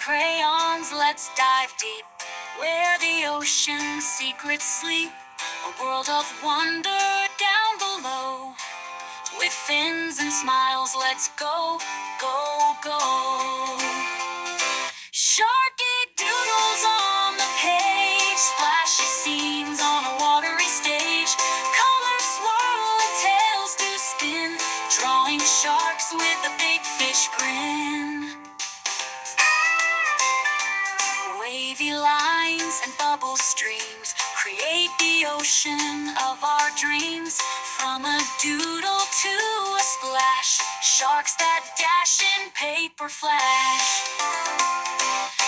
crayons, let's dive deep. Where the ocean's secrets sleep. A world of wonder down below. With fins and smiles, let's go, go, go. Sharky doodles on the page, splashy scenes on a watery stage. Colors swirl and tails do spin, drawing sharks with a big fish grin. Wavy lines and bubble streams create the ocean of our dreams. From a doodle to a splash, sharks that dash in paper flash.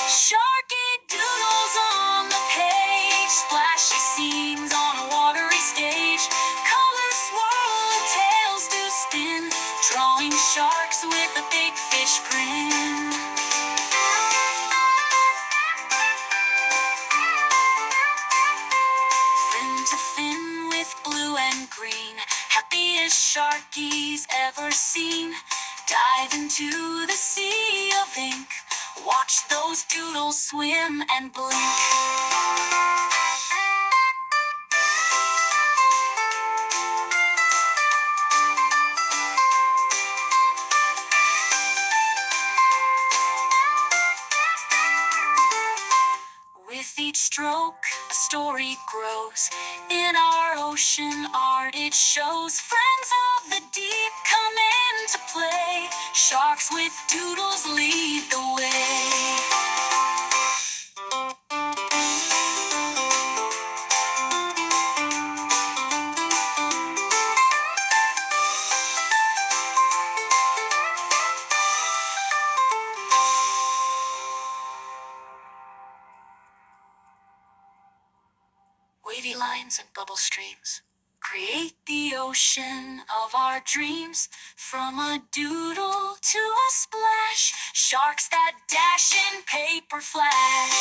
Sharky doodles on the page, splashy scenes on a watery stage. Colors swirl and tails do spin, drawing sharks with a big fish grin. Happiest sharkies ever seen. Dive into the sea of ink. Watch those doodles swim and blink. With each stroke, a story grows. In our ocean art, it shows. Friends of the deep come into play. Sharks with doodles lead the way. Wavy lines and bubble streams create the ocean of our dreams. From a doodle to a splash, sharks that dash in paper flash.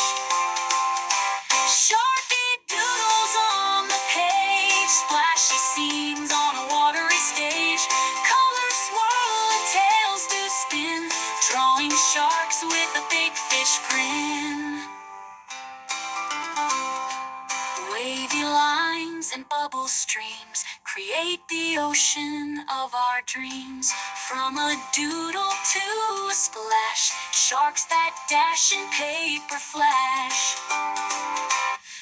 Sharky doodles on the page, splashy scenes on a watery stage. Colors swirl and tails do spin, drawing sharks with a big fish grin. Wavy lines and bubble streams create the ocean of our dreams. From a doodle to a splash, sharks that dash in paper flash.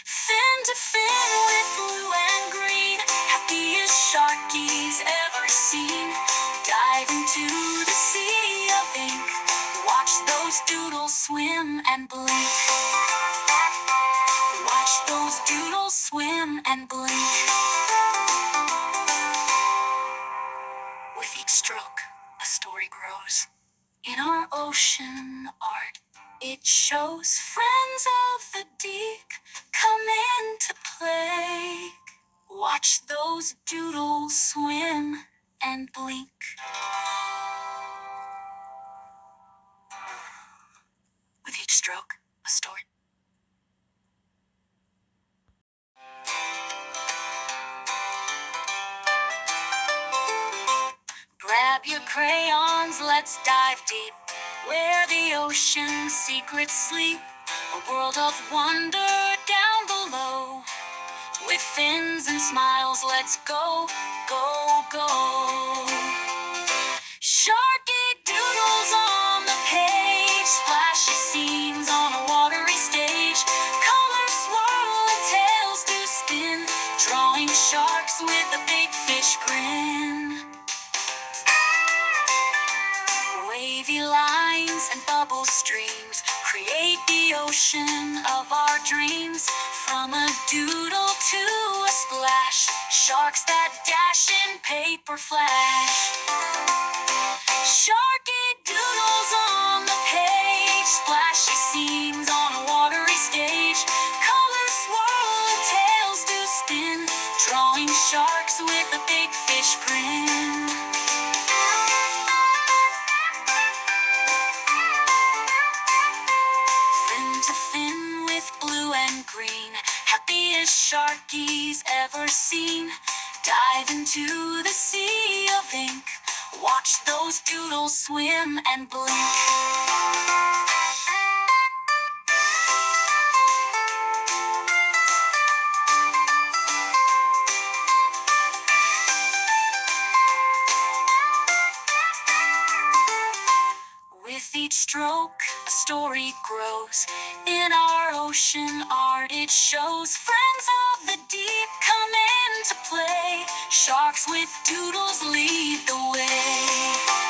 Fin to fin with blue and green, happiest sharkies ever seen. Dive into the sea of ink. Watch those doodles swim and blink. Watch those doodles swim and blink. With each stroke, a story grows. In our ocean art, it shows. Friends of the deep come into play. Watch those doodles swim and blink. With each stroke, a story. Grab your crayons, let's dive deep. Where the ocean's secrets sleep. A world of wonder down below. With fins and smiles, let's go, go, go. Sharky doodles on the page, splashy scenes on a watery stage. Colors swirl and tails do spin, drawing sharks with a big fish grin. Wavy lines and bubble streams create the ocean of our dreams. From a doodle to a splash, sharks that dash in paper flash. Sharky doodles on the page, splashy scenes on a watery stage. Colors swirl and tails do spin, drawing sharks with a big fish grin. Happiest sharkies ever seen. Dive into the sea of ink. Watch those doodles swim and blink. stroke, a story grows. In our ocean art, it shows friends of the deep come into play. Sharks with doodles lead the way.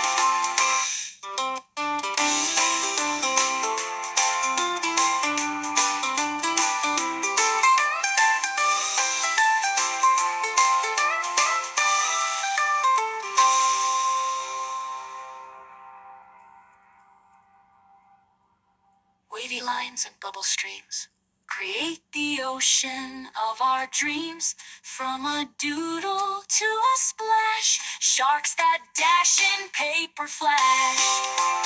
Wavy lines and bubble streams create the ocean of our dreams. From a doodle to a splash, sharks that dash in paper flash.